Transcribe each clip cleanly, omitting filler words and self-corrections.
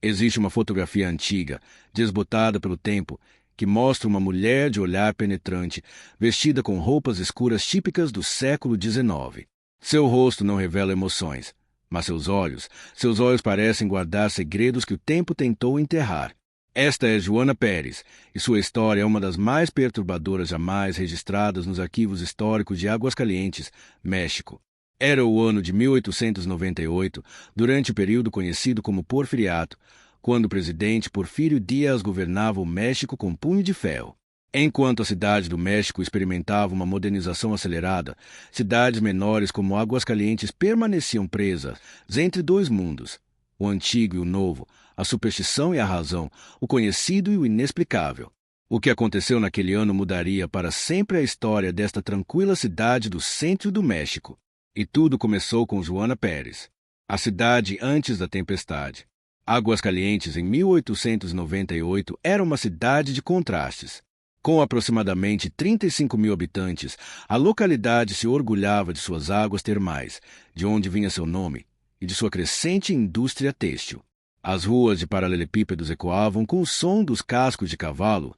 Existe uma fotografia antiga, desbotada pelo tempo, que mostra uma mulher de olhar penetrante, vestida com roupas escuras típicas do século XIX. Seu rosto não revela emoções, mas seus olhos parecem guardar segredos que o tempo tentou enterrar. Esta é Joana Pérez, e sua história é uma das mais perturbadoras jamais registradas nos arquivos históricos de Aguascalientes, México. Era o ano de 1898, durante o período conhecido como Porfiriato, quando o presidente Porfírio Dias governava o México com punho de ferro. Enquanto a cidade do México experimentava uma modernização acelerada, cidades menores como Aguascalientes permaneciam presas entre dois mundos, o antigo e o novo, a superstição e a razão, o conhecido e o inexplicável. O que aconteceu naquele ano mudaria para sempre a história desta tranquila cidade do centro do México. E tudo começou com Joana Pérez, a cidade antes da tempestade. Aguascalientes, em 1898, era uma cidade de contrastes. Com aproximadamente 35 mil habitantes, a localidade se orgulhava de suas águas termais, de onde vinha seu nome, e de sua crescente indústria têxtil. As ruas de paralelepípedos ecoavam com o som dos cascos de cavalo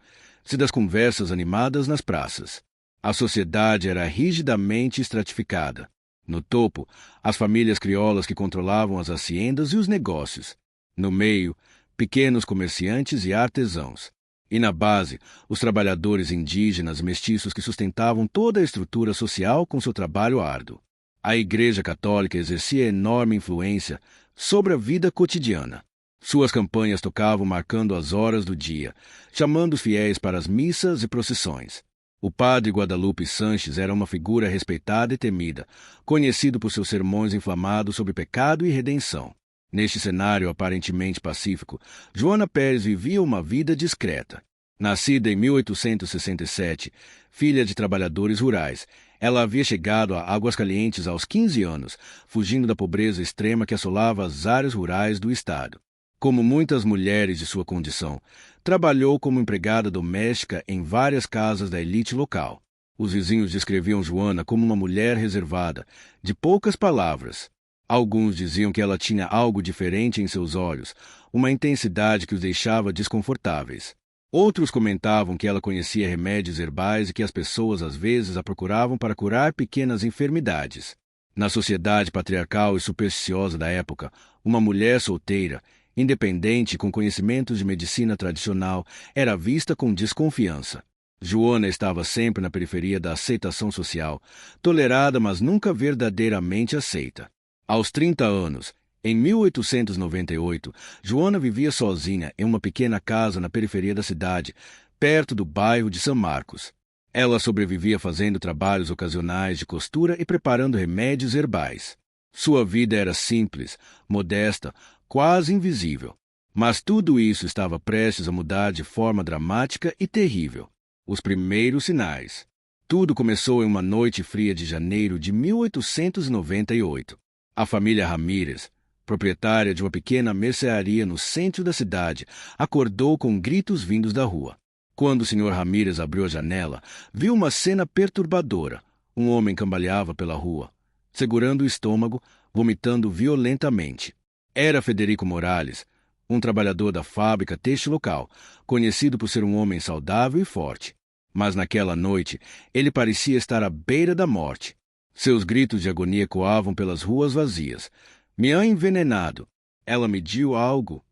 e das conversas animadas nas praças. A sociedade era rigidamente estratificada. No topo, as famílias crioulas que controlavam as haciendas e os negócios. No meio, pequenos comerciantes e artesãos. E na base, os trabalhadores indígenas mestiços que sustentavam toda a estrutura social com seu trabalho árduo. A Igreja Católica exercia enorme influência sobre a vida cotidiana. Suas campanhas tocavam marcando as horas do dia, chamando os fiéis para as missas e procissões. O padre Guadalupe Sanches era uma figura respeitada e temida, conhecido por seus sermões inflamados sobre pecado e redenção. Neste cenário aparentemente pacífico, Joana Pérez vivia uma vida discreta. Nascida em 1867, filha de trabalhadores rurais, ela havia chegado a Aguascalientes aos 15 anos, fugindo da pobreza extrema que assolava as áreas rurais do estado. Como muitas mulheres de sua condição, trabalhou como empregada doméstica em várias casas da elite local. Os vizinhos descreviam Joana como uma mulher reservada, de poucas palavras. Alguns diziam que ela tinha algo diferente em seus olhos, uma intensidade que os deixava desconfortáveis. Outros comentavam que ela conhecia remédios herbais e que as pessoas às vezes a procuravam para curar pequenas enfermidades. Na sociedade patriarcal e supersticiosa da época, uma mulher solteira, independente e com conhecimentos de medicina tradicional, era vista com desconfiança. Joana estava sempre na periferia da aceitação social, tolerada mas nunca verdadeiramente aceita. Aos 30 anos, em 1898, Joana vivia sozinha em uma pequena casa na periferia da cidade, perto do bairro de São Marcos. Ela sobrevivia fazendo trabalhos ocasionais de costura e preparando remédios herbais. Sua vida era simples, modesta, quase invisível. Mas tudo isso estava prestes a mudar de forma dramática e terrível. Os primeiros sinais. Tudo começou em uma noite fria de janeiro de 1898. A família Ramírez, proprietária de uma pequena mercearia no centro da cidade, acordou com gritos vindos da rua. Quando o Sr. Ramírez abriu a janela, viu uma cena perturbadora. Um homem cambaleava pela rua, segurando o estômago, vomitando violentamente. Era Federico Morales, um trabalhador da fábrica têxtil local, conhecido por ser um homem saudável e forte. Mas naquela noite, ele parecia estar à beira da morte. Seus gritos de agonia ecoavam pelas ruas vazias. "Minha envenenado! Ela me deu algo!"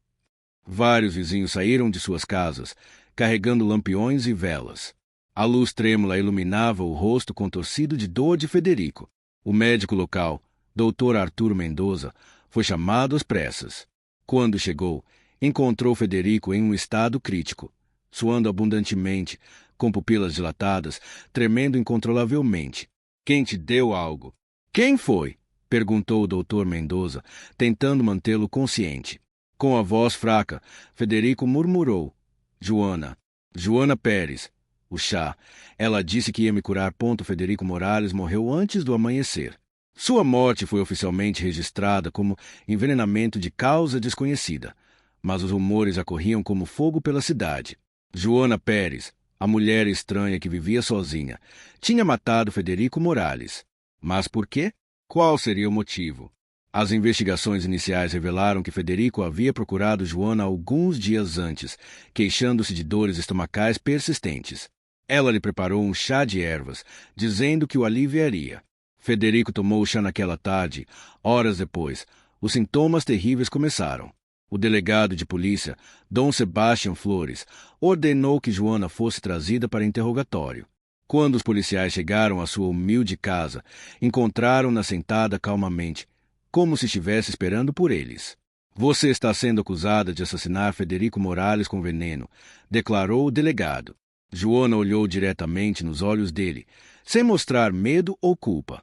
Vários vizinhos saíram de suas casas, carregando lampiões e velas. A luz trêmula iluminava o rosto contorcido de dor de Federico. O médico local, Dr. Arthur Mendoza, foi chamado às pressas. Quando chegou, encontrou Federico em um estado crítico, suando abundantemente, com pupilas dilatadas, tremendo incontrolavelmente. "Quem te deu algo?" "Quem foi?" perguntou o Dr. Mendoza, tentando mantê-lo consciente. Com a voz fraca, Federico murmurou: Joana Pérez. O chá. Ela disse que ia me curar. Federico Morales morreu antes do amanhecer. Sua morte foi oficialmente registrada como envenenamento de causa desconhecida, mas os rumores já corriam como fogo pela cidade. Joana Pérez, a mulher estranha que vivia sozinha, tinha matado Federico Morales. Mas por quê? Qual seria o motivo? As investigações iniciais revelaram que Federico havia procurado Joana alguns dias antes, queixando-se de dores estomacais persistentes. Ela lhe preparou um chá de ervas, dizendo que o aliviaria. Federico tomou o chá naquela tarde. Horas depois, os sintomas terríveis começaram. O delegado de polícia, Dom Sebastião Flores, ordenou que Joana fosse trazida para interrogatório. Quando os policiais chegaram à sua humilde casa, encontraram-na sentada calmamente, como se estivesse esperando por eles. Você está sendo acusada de assassinar Federico Morales com veneno, declarou o delegado. Joana olhou diretamente nos olhos dele, sem mostrar medo ou culpa.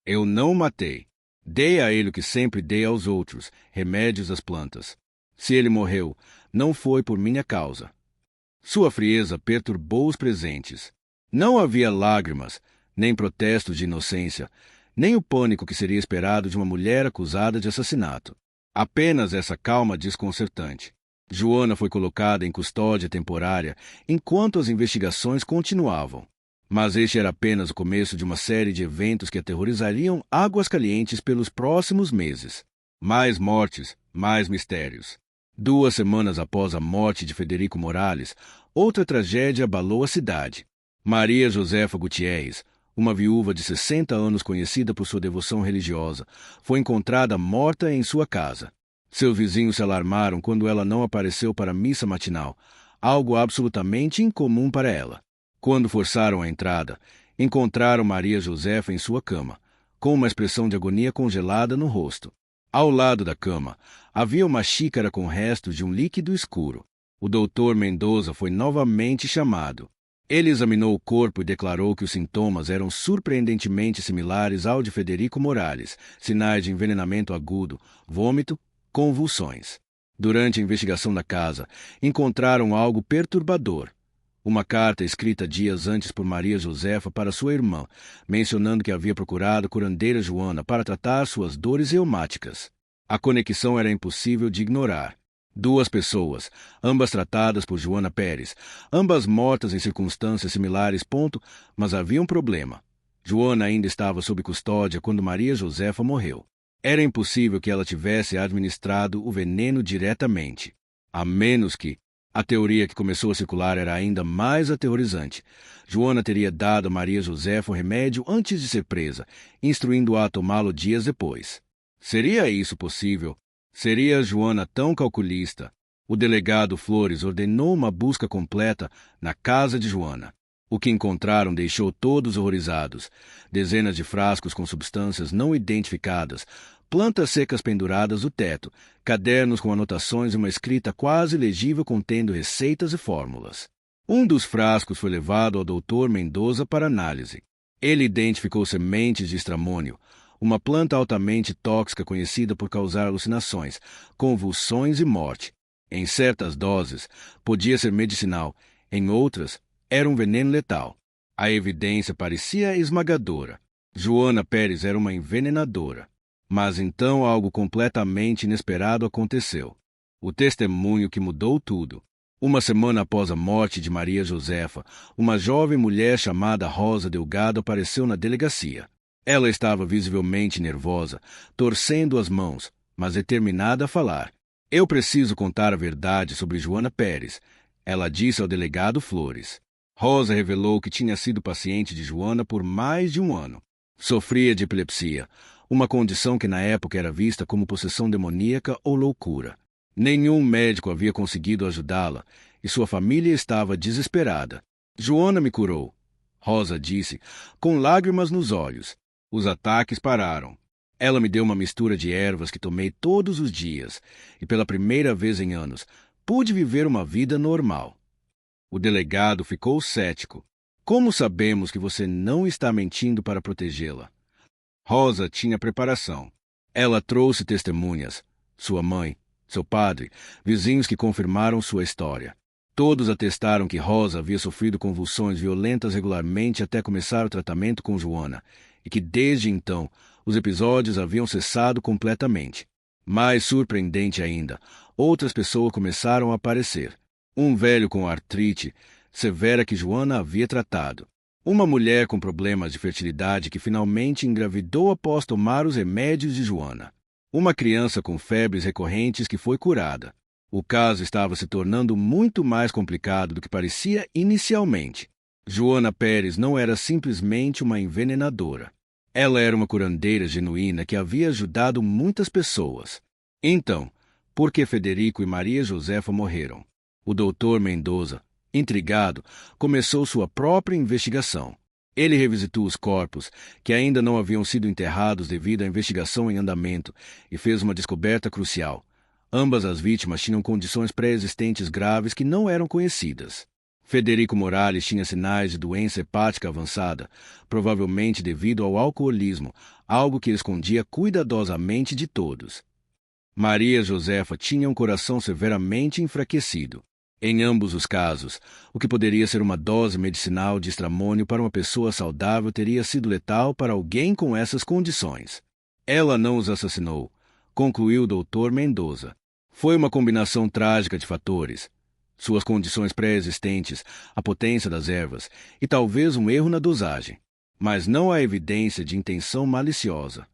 Eu não o matei. Dei a ele o que sempre dei aos outros, remédios às plantas. Se ele morreu, não foi por minha causa. Sua frieza perturbou os presentes. Não havia lágrimas, nem protestos de inocência, nem o pânico que seria esperado de uma mulher acusada de assassinato. Apenas essa calma desconcertante. Joana foi colocada em custódia temporária enquanto as investigações continuavam. Mas este era apenas o começo de uma série de eventos que aterrorizariam Águascalientes pelos próximos meses. Mais mortes, mais mistérios. 2 semanas após a morte de Federico Morales, outra tragédia abalou a cidade. Maria Josefa Gutierrez, uma viúva de 60 anos conhecida por sua devoção religiosa, foi encontrada morta em sua casa. Seus vizinhos se alarmaram quando ela não apareceu para a missa matinal, algo absolutamente incomum para ela. Quando forçaram a entrada, encontraram Maria Josefa em sua cama, com uma expressão de agonia congelada no rosto. Ao lado da cama, havia uma xícara com restos de um líquido escuro. O doutor Mendoza foi novamente chamado. Ele examinou o corpo e declarou que os sintomas eram surpreendentemente similares ao de Federico Morales, sinais de envenenamento agudo, vômito, convulsões. Durante a investigação da casa, encontraram algo perturbador. Uma carta escrita dias antes por Maria Josefa para sua irmã, mencionando que havia procurado a curandeira Joana para tratar suas dores reumáticas. A conexão era impossível de ignorar. 2 pessoas, ambas tratadas por Joana Pérez, ambas mortas em circunstâncias similares, mas havia um problema. Joana ainda estava sob custódia quando Maria Josefa morreu. Era impossível que ela tivesse administrado o veneno diretamente, a menos que a teoria que começou a circular era ainda mais aterrorizante. Joana teria dado a Maria Josefa o remédio antes de ser presa, instruindo-a a tomá-lo dias depois. Seria isso possível? Seria Joana tão calculista? O delegado Flores ordenou uma busca completa na casa de Joana. O que encontraram deixou todos horrorizados. Dezenas de frascos com substâncias não identificadas, plantas secas penduradas do teto, cadernos com anotações e uma escrita quase legível contendo receitas e fórmulas. Um dos frascos foi levado ao Dr. Mendoza para análise. Ele identificou sementes de estramônio, uma planta altamente tóxica conhecida por causar alucinações, convulsões e morte. Em certas doses, podia ser medicinal, em outras, era um veneno letal. A evidência parecia esmagadora. Joana Pérez era uma envenenadora. Mas então algo completamente inesperado aconteceu. O testemunho que mudou tudo. Uma semana após a morte de Maria Josefa, uma jovem mulher chamada Rosa Delgado apareceu na delegacia. Ela estava visivelmente nervosa, torcendo as mãos, mas determinada a falar. Eu preciso contar a verdade sobre Joana Pérez, ela disse ao delegado Flores. Rosa revelou que tinha sido paciente de Joana por mais de 1 ano. Sofria de epilepsia, uma condição que na época era vista como possessão demoníaca ou loucura. Nenhum médico havia conseguido ajudá-la e sua família estava desesperada. Joana me curou, Rosa disse, com lágrimas nos olhos. Os ataques pararam. Ela me deu uma mistura de ervas que tomei todos os dias e, pela primeira vez em anos, pude viver uma vida normal. O delegado ficou cético. Como sabemos que você não está mentindo para protegê-la? Rosa tinha preparação. Ela trouxe testemunhas, sua mãe, seu padre, vizinhos que confirmaram sua história. Todos atestaram que Rosa havia sofrido convulsões violentas regularmente até começar o tratamento com Joana, e que desde então os episódios haviam cessado completamente. Mais surpreendente ainda, outras pessoas começaram a aparecer. Um velho com artrite severa que Joana havia tratado. Uma mulher com problemas de fertilidade que finalmente engravidou após tomar os remédios de Joana. uma criança com febres recorrentes que foi curada. O caso estava se tornando muito mais complicado do que parecia inicialmente. Joana Pérez não era simplesmente uma envenenadora. Ela era uma curandeira genuína que havia ajudado muitas pessoas. Então, por que Federico e Maria Josefa morreram? O doutor Mendoza, intrigado, começou sua própria investigação. Ele revisitou os corpos, que ainda não haviam sido enterrados devido à investigação em andamento, e fez uma descoberta crucial. Ambas as vítimas tinham condições pré-existentes graves que não eram conhecidas. Federico Morales tinha sinais de doença hepática avançada, provavelmente devido ao alcoolismo, algo que ele escondia cuidadosamente de todos. Maria Josefa tinha um coração severamente enfraquecido. Em ambos os casos, o que poderia ser uma dose medicinal de estramônio para uma pessoa saudável teria sido letal para alguém com essas condições. Ela não os assassinou, concluiu o Dr. Mendoza. Foi uma combinação trágica de fatores. Suas condições pré-existentes, a potência das ervas e talvez um erro na dosagem. Mas não há evidência de intenção maliciosa.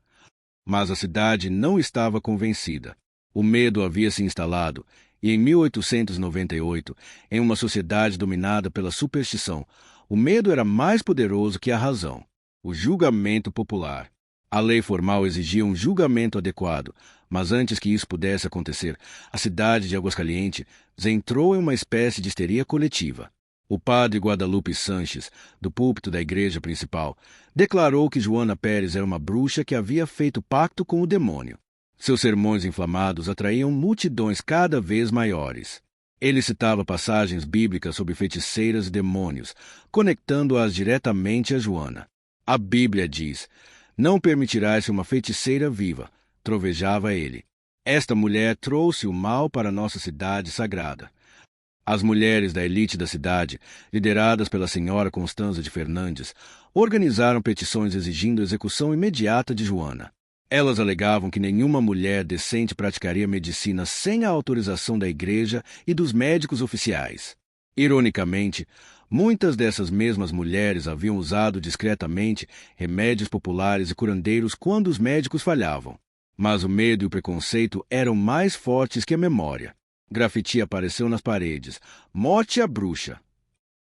Mas a cidade não estava convencida. O medo havia se instalado e, em 1898, em uma sociedade dominada pela superstição, o medo era mais poderoso que a razão. O julgamento popular. A lei formal exigia um julgamento adequado, mas antes que isso pudesse acontecer, a cidade de Aguascalientes entrou em uma espécie de histeria coletiva. O padre Guadalupe Sanches, do púlpito da igreja principal, declarou que Joana Pérez era uma bruxa que havia feito pacto com o demônio. Seus sermões inflamados atraíam multidões cada vez maiores. Ele citava passagens bíblicas sobre feiticeiras e demônios, conectando-as diretamente a Joana. A Bíblia diz: "Não permitirás que uma feiticeira viva", trovejava ele. Esta mulher trouxe o mal para nossa cidade sagrada. As mulheres da elite da cidade, lideradas pela senhora Constanza de Fernandes, organizaram petições exigindo a execução imediata de Joana. Elas alegavam que nenhuma mulher decente praticaria medicina sem a autorização da igreja e dos médicos oficiais. Ironicamente, muitas dessas mesmas mulheres haviam usado discretamente remédios populares e curandeiros quando os médicos falhavam. Mas o medo e o preconceito eram mais fortes que a memória. Grafite apareceu nas paredes: "Morte à bruxa".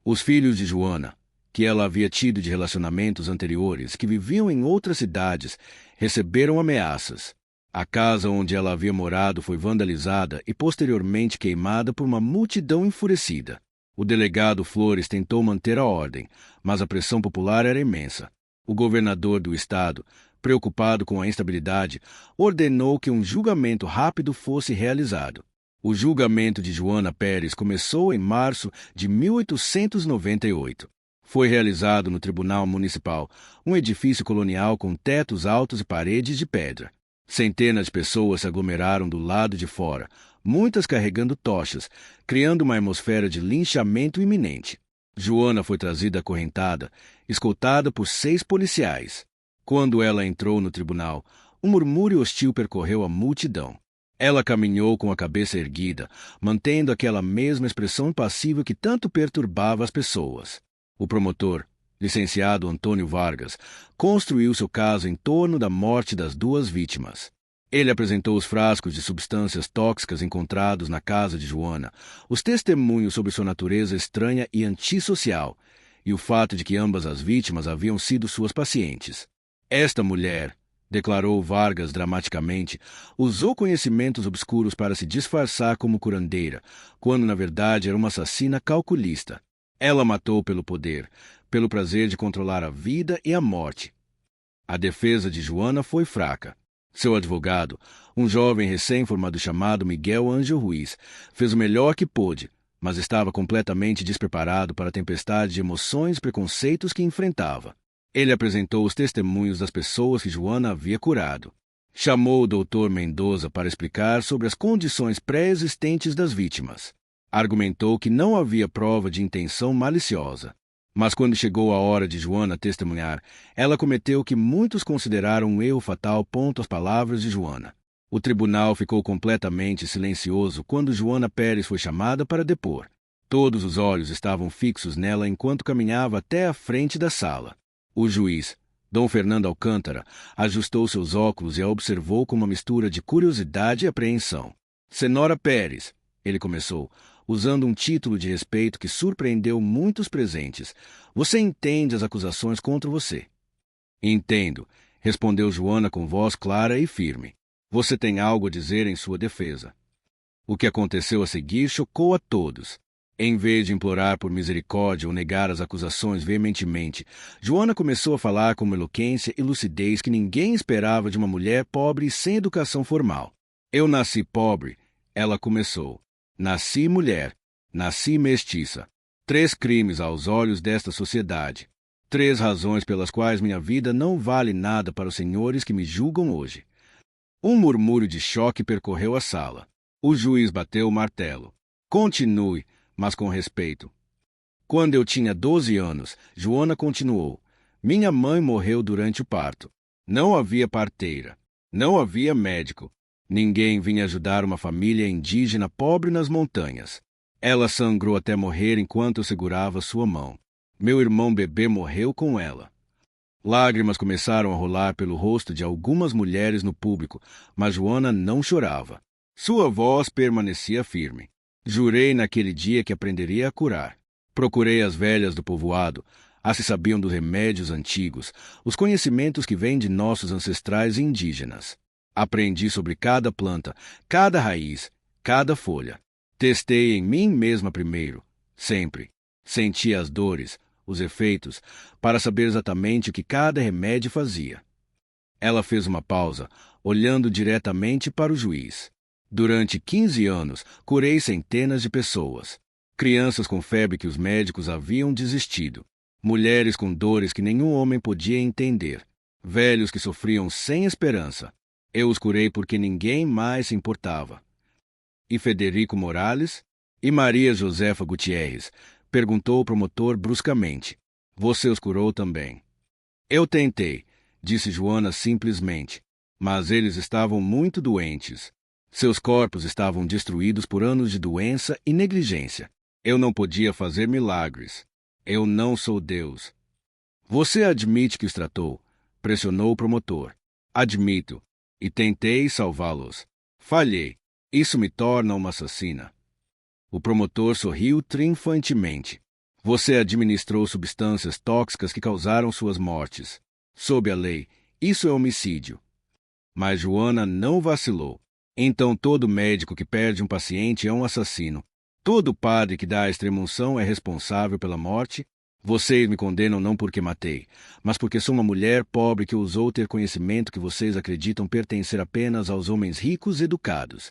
Os filhos de Joana, que ela havia tido de relacionamentos anteriores, que viviam em outras cidades, receberam ameaças. A casa onde ela havia morado foi vandalizada e posteriormente queimada por uma multidão enfurecida. O delegado Flores tentou manter a ordem, mas a pressão popular era imensa. O governador do estado, preocupado com a instabilidade, ordenou que um julgamento rápido fosse realizado. O julgamento de Joana Pérez começou em março de 1898. Foi realizado no Tribunal Municipal, um edifício colonial com tetos altos e paredes de pedra. Centenas de pessoas se aglomeraram do lado de fora, muitas carregando tochas, criando uma atmosfera de linchamento iminente. Joana foi trazida acorrentada, escoltada por 6 policiais. Quando ela entrou no tribunal, um murmúrio hostil percorreu a multidão. Ela caminhou com a cabeça erguida, mantendo aquela mesma expressão impassível que tanto perturbava as pessoas. O promotor, licenciado Antônio Vargas, construiu seu caso em torno da morte das 2 vítimas. Ele apresentou os frascos de substâncias tóxicas encontrados na casa de Joana, os testemunhos sobre sua natureza estranha e antissocial, e o fato de que ambas as vítimas haviam sido suas pacientes. Esta mulher, declarou Vargas dramaticamente, usou conhecimentos obscuros para se disfarçar como curandeira, quando na verdade era uma assassina calculista. Ela matou pelo poder, pelo prazer de controlar a vida e a morte. A defesa de Joana foi fraca. Seu advogado, um jovem recém-formado chamado Miguel Ângelo Ruiz, fez o melhor que pôde, mas estava completamente despreparado para a tempestade de emoções e preconceitos que enfrentava. Ele apresentou os testemunhos das pessoas que Joana havia curado. Chamou o Dr. Mendoza para explicar sobre as condições pré-existentes das vítimas. Argumentou que não havia prova de intenção maliciosa. Mas quando chegou a hora de Joana testemunhar, ela cometeu o que muitos consideraram um erro fatal. As palavras de Joana. O tribunal ficou completamente silencioso quando Joana Pérez foi chamada para depor. Todos os olhos estavam fixos nela enquanto caminhava até a frente da sala. O juiz, Dom Fernando Alcântara ajustou seus óculos e a observou com uma mistura de curiosidade e apreensão. Senhora Pérez, ele começou, usando um título de respeito que surpreendeu muitos presentes. Você entende as acusações contra você? Entendo, respondeu Joana com voz clara e firme. Você tem algo a dizer em sua defesa. O que aconteceu a seguir chocou a todos. Em vez de implorar por misericórdia ou negar as acusações veementemente, Joana começou a falar com uma eloquência e lucidez que ninguém esperava de uma mulher pobre e sem educação formal. Eu nasci pobre, ela começou. Nasci mulher, nasci mestiça. 3 crimes aos olhos desta sociedade. 3 razões pelas quais minha vida não vale nada para os senhores que me julgam hoje. Um murmúrio de choque percorreu a sala. O juiz bateu o martelo. Continue, mas com respeito. Quando eu tinha 12 anos, Joana continuou. Minha mãe morreu durante o parto. Não havia parteira. Não havia médico. Ninguém vinha ajudar uma família indígena pobre nas montanhas. Ela sangrou até morrer enquanto eu segurava sua mão. Meu irmão bebê morreu com ela. Lágrimas começaram a rolar pelo rosto de algumas mulheres no público, mas Joana não chorava. Sua voz permanecia firme. Jurei naquele dia que aprenderia a curar. Procurei as velhas do povoado, as que sabiam dos remédios antigos, os conhecimentos que vêm de nossos ancestrais indígenas. Aprendi sobre cada planta, cada raiz, cada folha. Testei em mim mesma primeiro, sempre. Senti as dores, os efeitos, para saber exatamente o que cada remédio fazia. Ela fez uma pausa, olhando diretamente para o juiz. Durante 15 anos, curei centenas de pessoas. Crianças com febre que os médicos haviam desistido. Mulheres com dores que nenhum homem podia entender. Velhos que sofriam sem esperança. Eu os curei porque ninguém mais se importava. E Federico Morales? E Maria Josefa Gutierrez? Perguntou o promotor bruscamente. Você os curou também. Eu tentei, disse Joana simplesmente. Mas eles estavam muito doentes. Seus corpos estavam destruídos por anos de doença e negligência. Eu não podia fazer milagres. Eu não sou Deus. Você admite que os tratou? Pressionou o promotor. Admito. E tentei salvá-los. Falhei. Isso me torna uma assassina. O promotor sorriu triunfantemente. Você administrou substâncias tóxicas que causaram suas mortes. Sob a lei, isso é homicídio. Mas Joana não vacilou. Então todo médico que perde um paciente é um assassino. Todo padre que dá a extrema-unção é responsável pela morte. Vocês me condenam não porque matei, mas porque sou uma mulher pobre que ousou ter conhecimento que vocês acreditam pertencer apenas aos homens ricos e educados.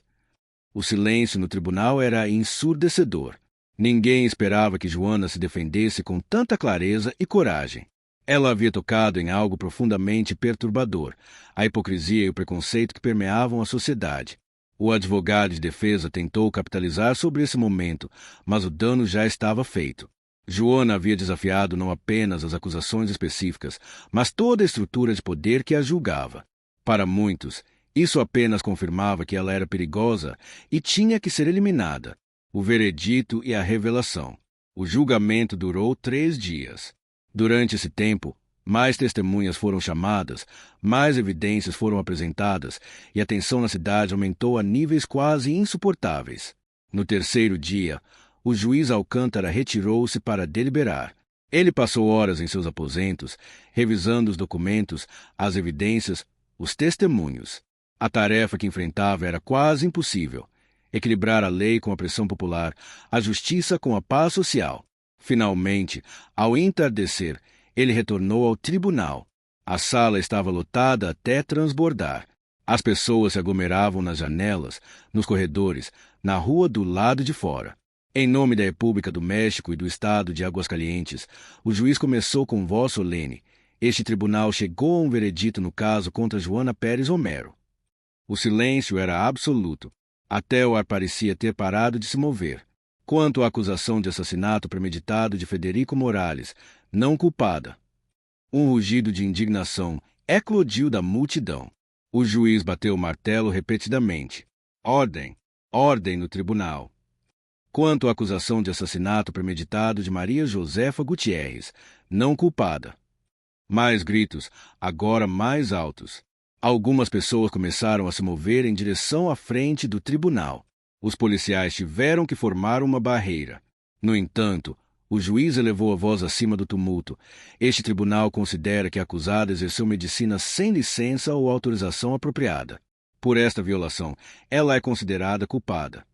O silêncio no tribunal era ensurdecedor. Ninguém esperava que Joana se defendesse com tanta clareza e coragem. Ela havia tocado em algo profundamente perturbador, a hipocrisia e o preconceito que permeavam a sociedade. O advogado de defesa tentou capitalizar sobre esse momento, mas o dano já estava feito. Joana havia desafiado não apenas as acusações específicas, mas toda a estrutura de poder que a julgava. Para muitos, isso apenas confirmava que ela era perigosa e tinha que ser eliminada. O veredito e a revelação. O julgamento durou 3 dias. Durante esse tempo, mais testemunhas foram chamadas, mais evidências foram apresentadas e a tensão na cidade aumentou a níveis quase insuportáveis. No 3º dia, o juiz Alcântara retirou-se para deliberar. Ele passou horas em seus aposentos, revisando os documentos, as evidências, os testemunhos. A tarefa que enfrentava era quase impossível. Equilibrar a lei com a pressão popular, a justiça com a paz social. Finalmente, ao entardecer, ele retornou ao tribunal. A sala estava lotada até transbordar. As pessoas se aglomeravam nas janelas, nos corredores, na rua do lado de fora. Em nome da República do México e do Estado de Aguascalientes, o juiz começou com voz solene. Este tribunal chegou a um veredito no caso contra Joana Pérez Romero. O silêncio era absoluto. Até o ar parecia ter parado de se mover. Quanto à acusação de assassinato premeditado de Federico Morales, não culpada. Um rugido de indignação eclodiu da multidão. O juiz bateu o martelo repetidamente. Ordem! Ordem no tribunal! Quanto à acusação de assassinato premeditado de Maria Josefa Gutierrez, não culpada. Mais gritos, agora mais altos. Algumas pessoas começaram a se mover em direção à frente do tribunal. Os policiais tiveram que formar uma barreira. No entanto, o juiz elevou a voz acima do tumulto. Este tribunal considera que a acusada exerceu medicina sem licença ou autorização apropriada. Por esta violação, ela é considerada culpada.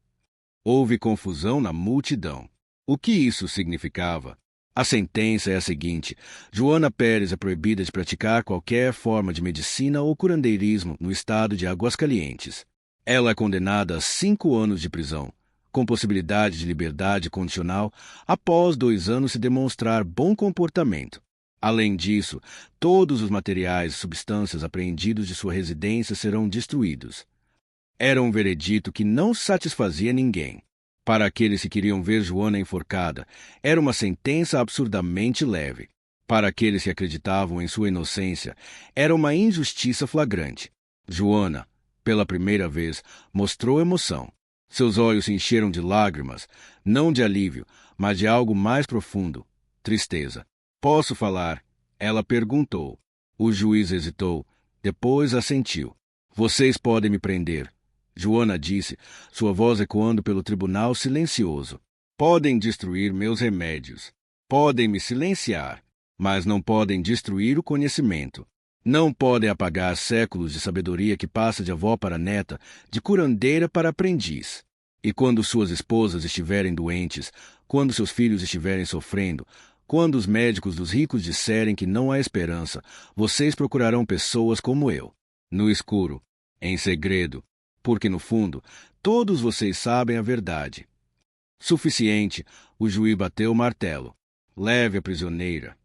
Houve confusão na multidão. O que isso significava? A sentença é a seguinte: Joana Pérez é proibida de praticar qualquer forma de medicina ou curandeirismo no estado de Aguascalientes. Ela é condenada a 5 anos de prisão, com possibilidade de liberdade condicional após 2 anos se demonstrar bom comportamento. Além disso, todos os materiais e substâncias apreendidos de sua residência serão destruídos. Era um veredito que não satisfazia ninguém. Para aqueles que queriam ver Joana enforcada, era uma sentença absurdamente leve. Para aqueles que acreditavam em sua inocência, era uma injustiça flagrante. Joana, pela primeira vez, mostrou emoção. Seus olhos se encheram de lágrimas, não de alívio, mas de algo mais profundo, tristeza. Posso falar? Ela perguntou. O juiz hesitou, depois assentiu. Vocês podem me prender. Joana disse, sua voz ecoando pelo tribunal silencioso. Podem destruir meus remédios. Podem me silenciar, mas não podem destruir o conhecimento. Não podem apagar séculos de sabedoria que passa de avó para neta, de curandeira para aprendiz. E quando suas esposas estiverem doentes, quando seus filhos estiverem sofrendo, quando os médicos dos ricos disserem que não há esperança, vocês procurarão pessoas como eu, no escuro, em segredo, porque, no fundo, todos vocês sabem a verdade. Suficiente, o juiz bateu o martelo. Leve a prisioneira.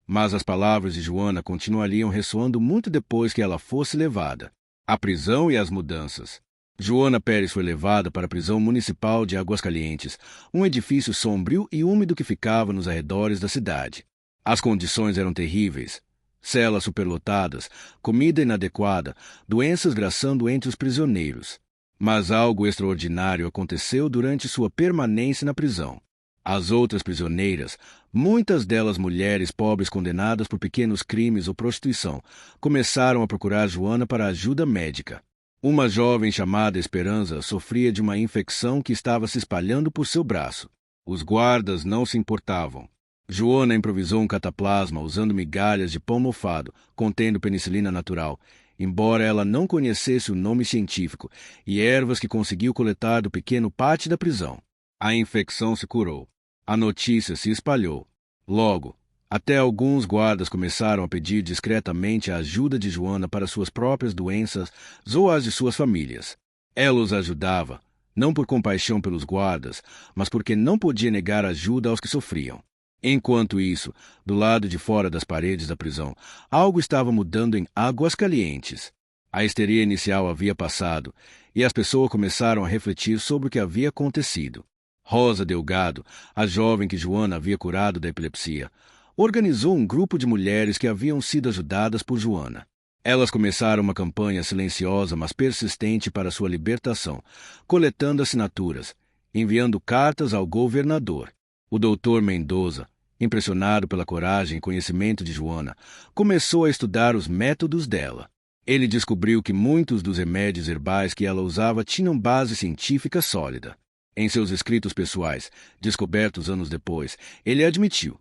Mas as palavras de Joana continuariam ressoando muito depois que ela fosse levada. A prisão e as mudanças. Joana Pérez foi levada para a prisão municipal de Aguascalientes, um edifício sombrio e úmido que ficava nos arredores da cidade. As condições eram terríveis. Celas superlotadas, comida inadequada, doenças graçando entre os prisioneiros. Mas algo extraordinário aconteceu durante sua permanência na prisão. As outras prisioneiras, muitas delas mulheres pobres condenadas por pequenos crimes ou prostituição, começaram a procurar Joana para ajuda médica. Uma jovem chamada Esperança sofria de uma infecção que estava se espalhando por seu braço. Os guardas não se importavam. Joana improvisou um cataplasma usando migalhas de pão mofado, contendo penicilina natural, embora ela não conhecesse o nome científico, e ervas que conseguiu coletar do pequeno pátio da prisão. A infecção se curou. A notícia se espalhou. Logo, até alguns guardas começaram a pedir discretamente a ajuda de Joana para suas próprias doenças ou as de suas famílias. Ela os ajudava, não por compaixão pelos guardas, mas porque não podia negar ajuda aos que sofriam. Enquanto isso, do lado de fora das paredes da prisão, algo estava mudando em Aguascalientes. A histeria inicial havia passado, e as pessoas começaram a refletir sobre o que havia acontecido. Rosa Delgado, a jovem que Joana havia curado da epilepsia, organizou um grupo de mulheres que haviam sido ajudadas por Joana. Elas começaram uma campanha silenciosa, mas persistente para sua libertação, coletando assinaturas, enviando cartas ao governador. O doutor Mendoza, impressionado pela coragem e conhecimento de Joana, começou a estudar os métodos dela. Ele descobriu que muitos dos remédios herbais que ela usava tinham base científica sólida. Em seus escritos pessoais, descobertos anos depois, ele admitiu: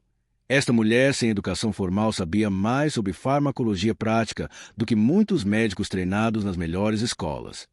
esta mulher sem educação formal sabia mais sobre farmacologia prática do que muitos médicos treinados nas melhores escolas.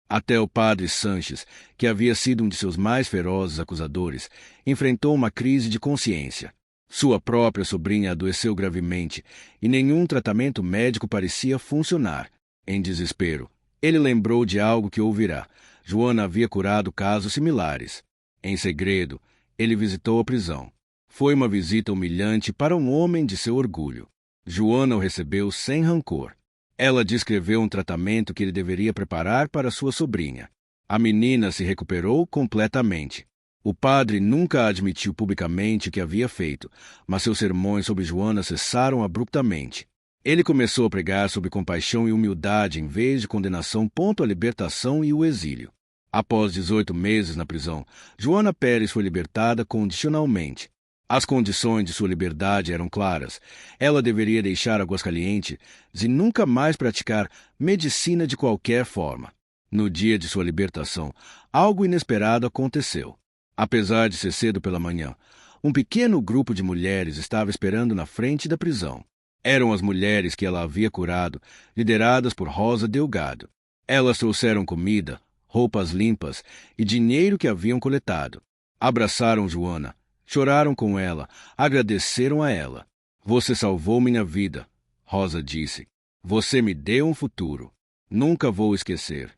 Até o padre Sanches, que havia sido um de seus mais ferozes acusadores, enfrentou uma crise de consciência. Sua própria sobrinha adoeceu gravemente e nenhum tratamento médico parecia funcionar. Em desespero, ele lembrou de algo que ouvirá. Joana havia curado casos similares. Em segredo, ele visitou a prisão. Foi uma visita humilhante para um homem de seu orgulho. Joana o recebeu sem rancor. Ela descreveu um tratamento que ele deveria preparar para sua sobrinha. A menina se recuperou completamente. O padre nunca admitiu publicamente o que havia feito, mas seus sermões sobre Joana cessaram abruptamente. Ele começou a pregar sobre compaixão e humildade em vez de condenação, a libertação e o exílio. Após 18 meses na prisão, Joana Pérez foi libertada condicionalmente. As condições de sua liberdade eram claras. Ela deveria deixar Aguascalientes e nunca mais praticar medicina de qualquer forma. No dia de sua libertação, algo inesperado aconteceu. Apesar de ser cedo pela manhã, um pequeno grupo de mulheres estava esperando na frente da prisão. Eram as mulheres que ela havia curado, lideradas por Rosa Delgado. Elas trouxeram comida, roupas limpas e dinheiro que haviam coletado. Abraçaram Joana, choraram com ela, agradeceram a ela. Você salvou minha vida, Rosa disse. Você me deu um futuro. Nunca vou esquecer.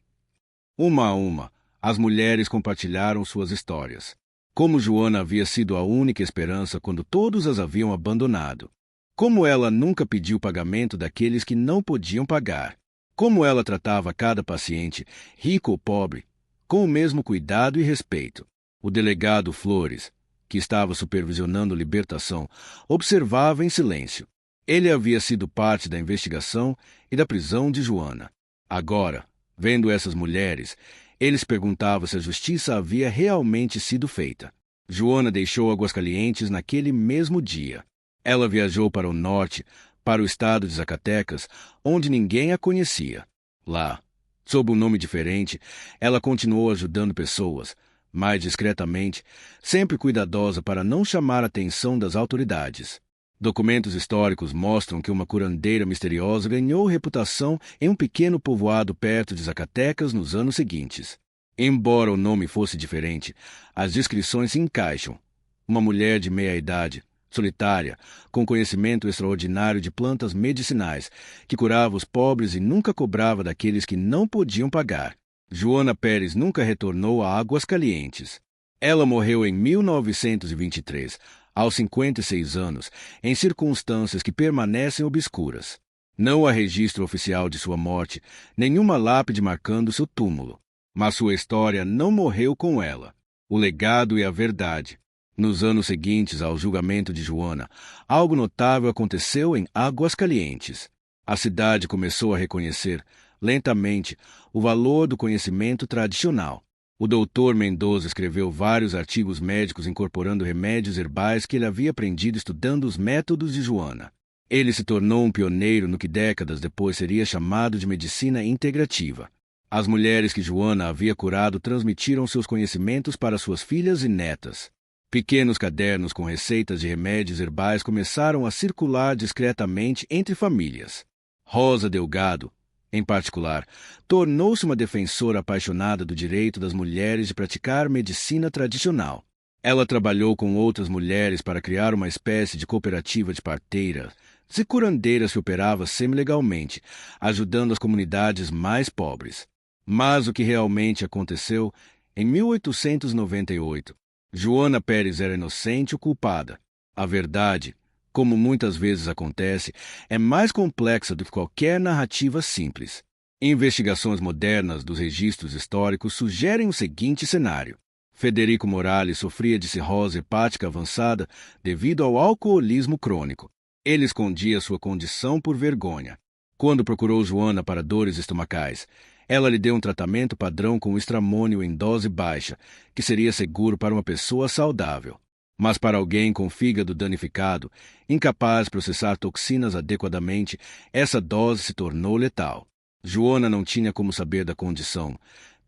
Uma a uma, as mulheres compartilharam suas histórias. Como Joana havia sido a única esperança quando todos as haviam abandonado. Como ela nunca pediu pagamento daqueles que não podiam pagar. Como ela tratava cada paciente, rico ou pobre, com o mesmo cuidado e respeito. O delegado Flores, que estava supervisionando a libertação, observava em silêncio. Ele havia sido parte da investigação e da prisão de Joana. Agora, vendo essas mulheres, ele se perguntava se a justiça havia realmente sido feita. Joana deixou Aguascalientes naquele mesmo dia. Ela viajou para o norte, para o estado de Zacatecas, onde ninguém a conhecia. Lá, sob um nome diferente, ela continuou ajudando pessoas, mais discretamente, sempre cuidadosa para não chamar a atenção das autoridades. Documentos históricos mostram que uma curandeira misteriosa ganhou reputação em um pequeno povoado perto de Zacatecas nos anos seguintes. Embora o nome fosse diferente, as descrições se encaixam. Uma mulher de meia-idade, solitária, com conhecimento extraordinário de plantas medicinais, que curava os pobres e nunca cobrava daqueles que não podiam pagar. Joana Pérez nunca retornou a Aguascalientes. Ela morreu em 1923, aos 56 anos, em circunstâncias que permanecem obscuras. Não há registro oficial de sua morte, nenhuma lápide marcando seu túmulo. Mas sua história não morreu com ela. O legado e a verdade. Nos anos seguintes ao julgamento de Joana, algo notável aconteceu em Aguascalientes. A cidade começou a reconhecer, lentamente, o valor do conhecimento tradicional. O doutor Mendoza escreveu vários artigos médicos incorporando remédios herbais que ele havia aprendido estudando os métodos de Joana. Ele se tornou um pioneiro no que décadas depois seria chamado de medicina integrativa. As mulheres que Joana havia curado transmitiram seus conhecimentos para suas filhas e netas. Pequenos cadernos com receitas de remédios herbais começaram a circular discretamente entre famílias. Rosa Delgado, em particular, tornou-se uma defensora apaixonada do direito das mulheres de praticar medicina tradicional. Ela trabalhou com outras mulheres para criar uma espécie de cooperativa de parteiras e curandeiras que operava semilegalmente, ajudando as comunidades mais pobres. Mas o que realmente aconteceu, em 1898, Joana Pérez era inocente ou culpada. A verdade, como muitas vezes acontece, é mais complexa do que qualquer narrativa simples. Investigações modernas dos registros históricos sugerem o seguinte cenário. Federico Morales sofria de cirrose hepática avançada devido ao alcoolismo crônico. Ele escondia sua condição por vergonha. Quando procurou Joana para dores estomacais, ela lhe deu um tratamento padrão com estramônio em dose baixa, que seria seguro para uma pessoa saudável. Mas para alguém com fígado danificado, incapaz de processar toxinas adequadamente, essa dose se tornou letal. Joana não tinha como saber da condição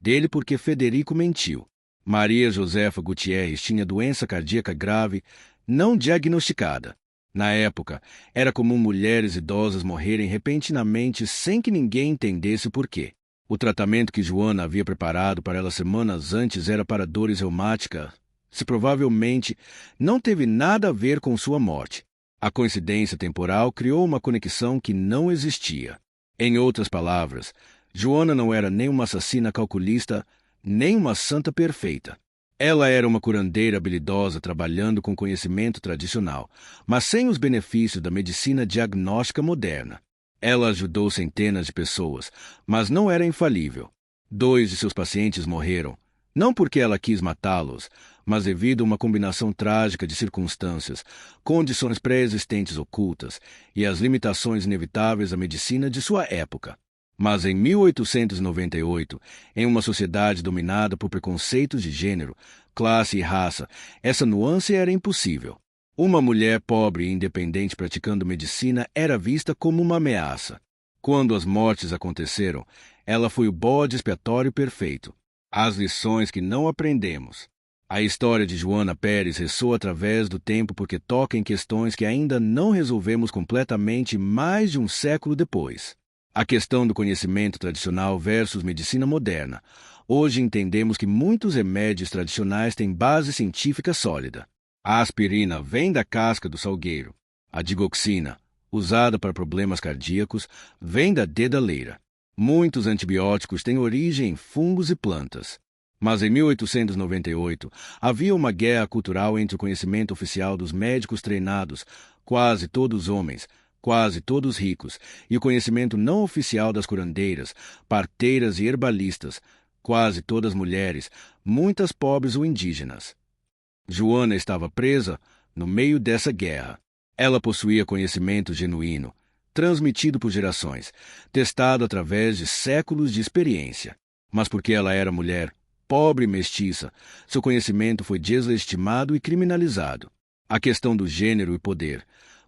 dele porque Federico mentiu. Maria Josefa Gutierrez tinha doença cardíaca grave, não diagnosticada. Na época, era comum mulheres idosas morrerem repentinamente sem que ninguém entendesse o porquê. O tratamento que Joana havia preparado para ela semanas antes era para dores reumáticas, se provavelmente não teve nada a ver com sua morte. A coincidência temporal criou uma conexão que não existia. Em outras palavras, Joana não era nem uma assassina calculista, nem uma santa perfeita. Ela era uma curandeira habilidosa trabalhando com conhecimento tradicional, mas sem os benefícios da medicina diagnóstica moderna. Ela ajudou centenas de pessoas, mas não era infalível. 2 de seus pacientes morreram, não porque ela quis matá-los, mas devido a uma combinação trágica de circunstâncias, condições pré-existentes ocultas e as limitações inevitáveis da medicina de sua época. Mas em 1898, em uma sociedade dominada por preconceitos de gênero, classe e raça, essa nuance era impossível. Uma mulher pobre e independente praticando medicina era vista como uma ameaça. Quando as mortes aconteceram, ela foi o bode expiatório perfeito. As lições que não aprendemos. A história de Joana Pérez ressoa através do tempo porque toca em questões que ainda não resolvemos completamente mais de um século depois. A questão do conhecimento tradicional versus medicina moderna. Hoje entendemos que muitos remédios tradicionais têm base científica sólida. A aspirina vem da casca do salgueiro. A digoxina, usada para problemas cardíacos, vem da dedaleira. Muitos antibióticos têm origem em fungos e plantas. Mas em 1898, havia uma guerra cultural entre o conhecimento oficial dos médicos treinados, quase todos homens, quase todos ricos, e o conhecimento não oficial das curandeiras, parteiras e herbalistas, quase todas mulheres, muitas pobres ou indígenas. Joana estava presa no meio dessa guerra. Ela possuía conhecimento genuíno, transmitido por gerações, testado através de séculos de experiência. Mas porque ela era mulher, pobre e mestiça, seu conhecimento foi deslegitimado e criminalizado. A questão do gênero e poder.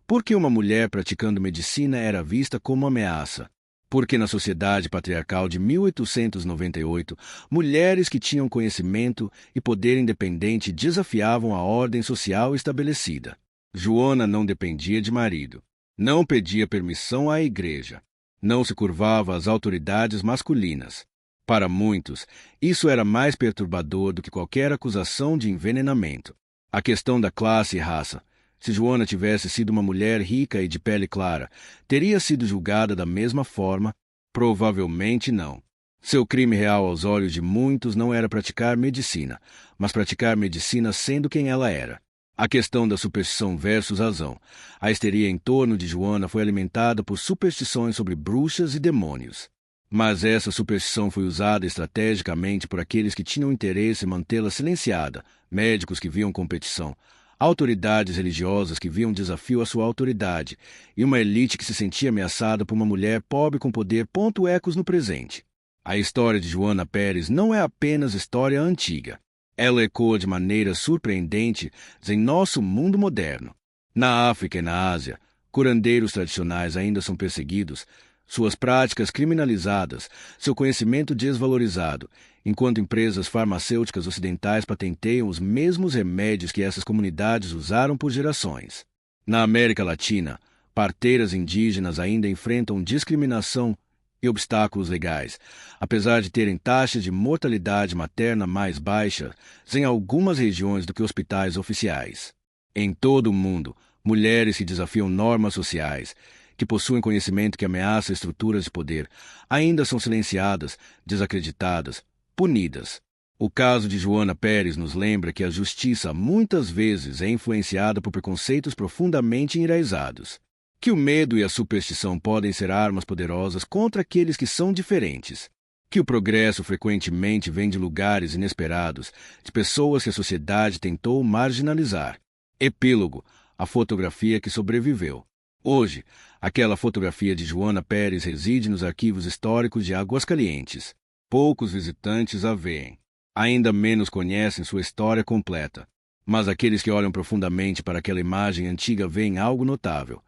Por que uma mulher praticando medicina era vista como ameaça? Porque na sociedade patriarcal de 1898, mulheres que tinham conhecimento e poder independente desafiavam a ordem social estabelecida. Joana não dependia de marido. Não pedia permissão à igreja. Não se curvava às autoridades masculinas. Para muitos, isso era mais perturbador do que qualquer acusação de envenenamento. A questão da classe e raça. Se Joana tivesse sido uma mulher rica e de pele clara, teria sido julgada da mesma forma? Provavelmente não. Seu crime real aos olhos de muitos não era praticar medicina, mas praticar medicina sendo quem ela era. A questão da superstição versus razão. A histeria em torno de Joana foi alimentada por superstições sobre bruxas e demônios. Mas essa superstição foi usada estrategicamente por aqueles que tinham interesse em mantê-la silenciada, médicos que viam competição, autoridades religiosas que viam desafio à sua autoridade, e uma elite que se sentia ameaçada por uma mulher pobre com poder. Ecos no presente. A história de Joana Pérez não é apenas história antiga. Ela ecoa de maneira surpreendente em nosso mundo moderno. Na África e na Ásia, curandeiros tradicionais ainda são perseguidos, suas práticas criminalizadas, seu conhecimento desvalorizado, enquanto empresas farmacêuticas ocidentais patenteiam os mesmos remédios que essas comunidades usaram por gerações. Na América Latina, parteiras indígenas ainda enfrentam discriminação e obstáculos legais, apesar de terem taxas de mortalidade materna mais baixas em algumas regiões do que hospitais oficiais. Em todo o mundo, mulheres que desafiam normas sociais, que possuem conhecimento que ameaça estruturas de poder, ainda são silenciadas, desacreditadas, punidas. O caso de Joana Pérez nos lembra que a justiça muitas vezes é influenciada por preconceitos profundamente enraizados, que o medo e a superstição podem ser armas poderosas contra aqueles que são diferentes, que o progresso frequentemente vem de lugares inesperados, de pessoas que a sociedade tentou marginalizar. Epílogo: a fotografia que sobreviveu. Hoje, aquela fotografia de Joana Pérez reside nos arquivos históricos de Aguascalientes. Poucos visitantes a veem. Ainda menos conhecem sua história completa. Mas aqueles que olham profundamente para aquela imagem antiga veem algo notável.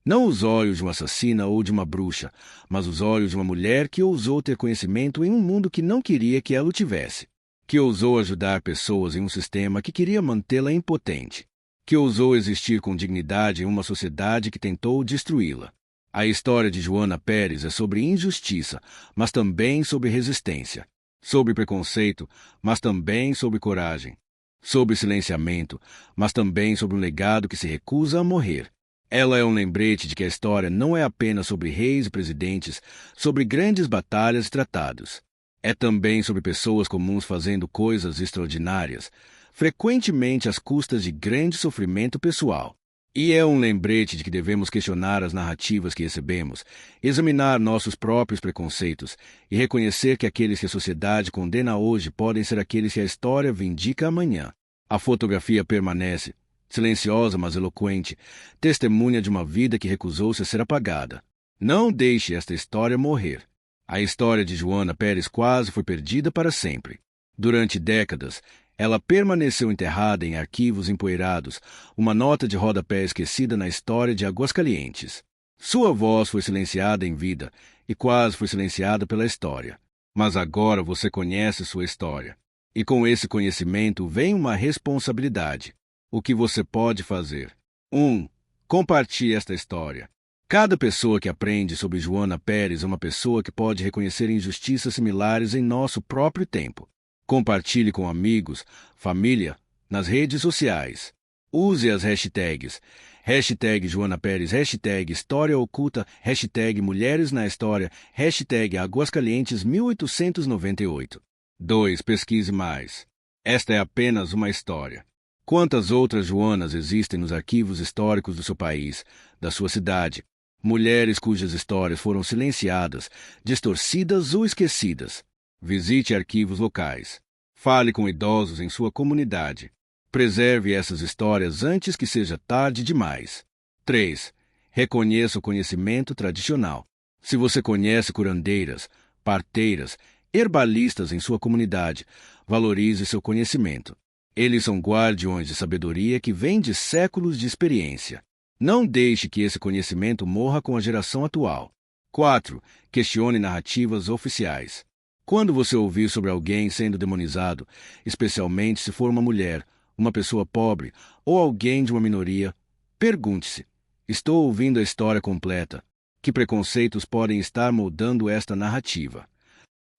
Não os olhos de uma assassina ou de uma bruxa, mas os olhos de uma mulher que ousou ter conhecimento em um mundo que não queria que ela o tivesse. Que ousou ajudar pessoas em um sistema que queria mantê-la impotente. Que ousou existir com dignidade em uma sociedade que tentou destruí-la. A história de Joana Pérez é sobre injustiça, mas também sobre resistência. Sobre preconceito, mas também sobre coragem. Sobre silenciamento, mas também sobre um legado que se recusa a morrer. Ela é um lembrete de que a história não é apenas sobre reis e presidentes, sobre grandes batalhas e tratados. É também sobre pessoas comuns fazendo coisas extraordinárias, frequentemente às custas de grande sofrimento pessoal. E é um lembrete de que devemos questionar as narrativas que recebemos, examinar nossos próprios preconceitos e reconhecer que aqueles que a sociedade condena hoje podem ser aqueles que a história vindica amanhã. A fotografia permanece, silenciosa mas eloquente, testemunha de uma vida que recusou-se a ser apagada. Não deixe esta história morrer. A história de Joana Pérez quase foi perdida para sempre. Durante décadas, Ela permaneceu enterrada em arquivos empoeirados, uma nota de rodapé esquecida na história de Aguascalientes. Sua voz foi silenciada em vida e quase foi silenciada pela história. Mas agora você conhece sua história. E com esse conhecimento vem uma responsabilidade. O que você pode fazer? 1. Compartilhe esta história. Cada pessoa que aprende sobre Joana Pérez é uma pessoa que pode reconhecer injustiças similares em nosso próprio tempo. Compartilhe com amigos, família, nas redes sociais. Use as hashtags. Hashtag Joana Pérez, hashtag História Oculta, hashtag Mulheres na História, hashtag Aguascalientes 1898. 2. Pesquise mais. Esta é apenas uma história. Quantas outras Joanas existem nos arquivos históricos do seu país, da sua cidade? Mulheres cujas histórias foram silenciadas, distorcidas ou esquecidas. Visite arquivos locais. Fale com idosos em sua comunidade. Preserve essas histórias antes que seja tarde demais. 3. Reconheça o conhecimento tradicional. Se você conhece curandeiras, parteiras, herbalistas em sua comunidade, valorize seu conhecimento. Eles são guardiões de sabedoria que vem de séculos de experiência. Não deixe que esse conhecimento morra com a geração atual. 4. Questione narrativas oficiais. Quando você ouvir sobre alguém sendo demonizado, especialmente se for uma mulher, uma pessoa pobre ou alguém de uma minoria, pergunte-se: estou ouvindo a história completa? Que preconceitos podem estar moldando esta narrativa?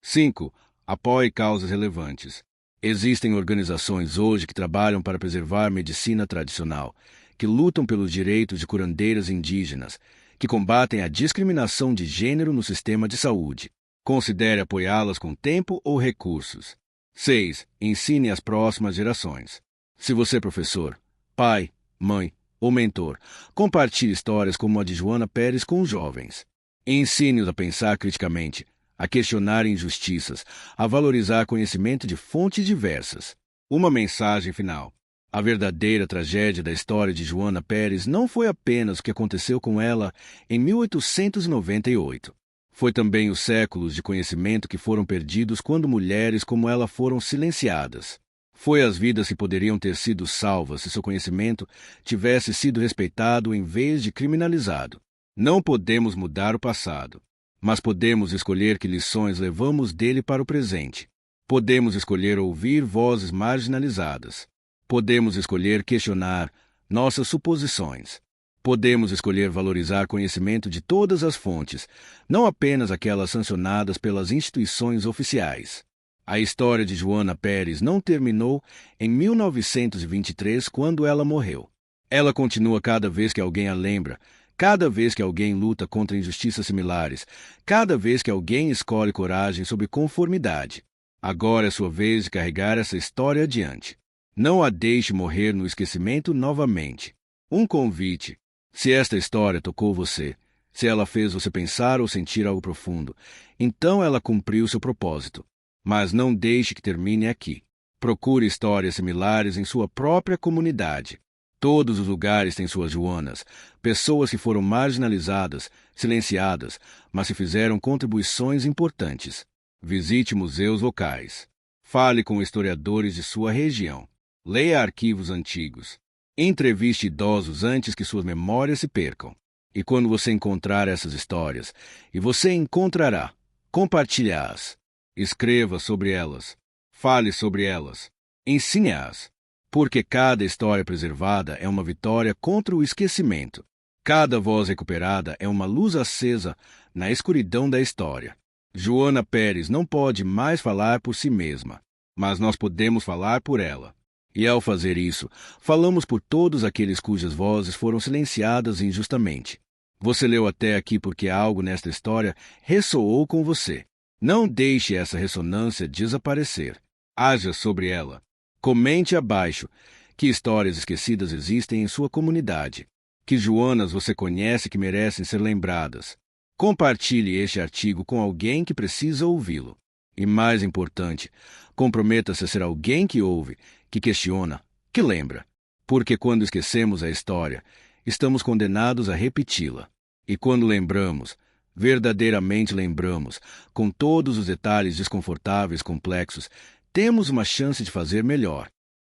5. Apoie causas relevantes. Existem organizações hoje que trabalham para preservar a medicina tradicional, que lutam pelos direitos de curandeiras indígenas, que combatem a discriminação de gênero no sistema de saúde. Considere apoiá-las com tempo ou recursos. 6. Ensine às próximas gerações. Se você é professor, pai, mãe ou mentor, compartilhe histórias como a de Joana Pérez com os jovens. Ensine-os a pensar criticamente, a questionar injustiças, a valorizar conhecimento de fontes diversas. Uma mensagem final. A verdadeira tragédia da história de Joana Pérez não foi apenas o que aconteceu com ela em 1898. Foi também os séculos de conhecimento que foram perdidos quando mulheres como ela foram silenciadas. Foi as vidas que poderiam ter sido salvas se seu conhecimento tivesse sido respeitado em vez de criminalizado. Não podemos mudar o passado, mas podemos escolher que lições levamos dele para o presente. Podemos escolher ouvir vozes marginalizadas. Podemos escolher questionar nossas suposições. Podemos escolher valorizar conhecimento de todas as fontes, não apenas aquelas sancionadas pelas instituições oficiais. A história de Joana Pérez não terminou em 1923, quando ela morreu. Ela continua cada vez que alguém a lembra, cada vez que alguém luta contra injustiças similares, cada vez que alguém escolhe coragem sob conformidade. Agora é sua vez de carregar essa história adiante. Não a deixe morrer no esquecimento novamente. Um convite. Se esta história tocou você, se ela fez você pensar ou sentir algo profundo, então ela cumpriu seu propósito. Mas não deixe que termine aqui. Procure histórias similares em sua própria comunidade. Todos os lugares têm suas Joanas, pessoas que foram marginalizadas, silenciadas, mas que fizeram contribuições importantes. Visite museus locais. Fale com historiadores de sua região. Leia arquivos antigos. Entreviste idosos antes que suas memórias se percam. E quando você encontrar essas histórias, e você encontrará, compartilhe-as. Escreva sobre elas. Fale sobre elas. Ensine-as. Porque cada história preservada é uma vitória contra o esquecimento. Cada voz recuperada é uma luz acesa na escuridão da história. Joana Pérez não pode mais falar por si mesma, mas nós podemos falar por ela. E ao fazer isso, falamos por todos aqueles cujas vozes foram silenciadas injustamente. Você leu até aqui porque algo nesta história ressoou com você. Não deixe essa ressonância desaparecer. Haja sobre ela. Comente abaixo que histórias esquecidas existem em sua comunidade. Que Joanas você conhece que merecem ser lembradas. Compartilhe este artigo com alguém que precisa ouvi-lo. E mais importante, comprometa-se a ser alguém que ouve, que questiona, que lembra. Porque quando esquecemos a história, estamos condenados a repeti-la. E quando lembramos, verdadeiramente lembramos, com todos os detalhes desconfortáveis complexos, Temos uma chance de fazer melhor.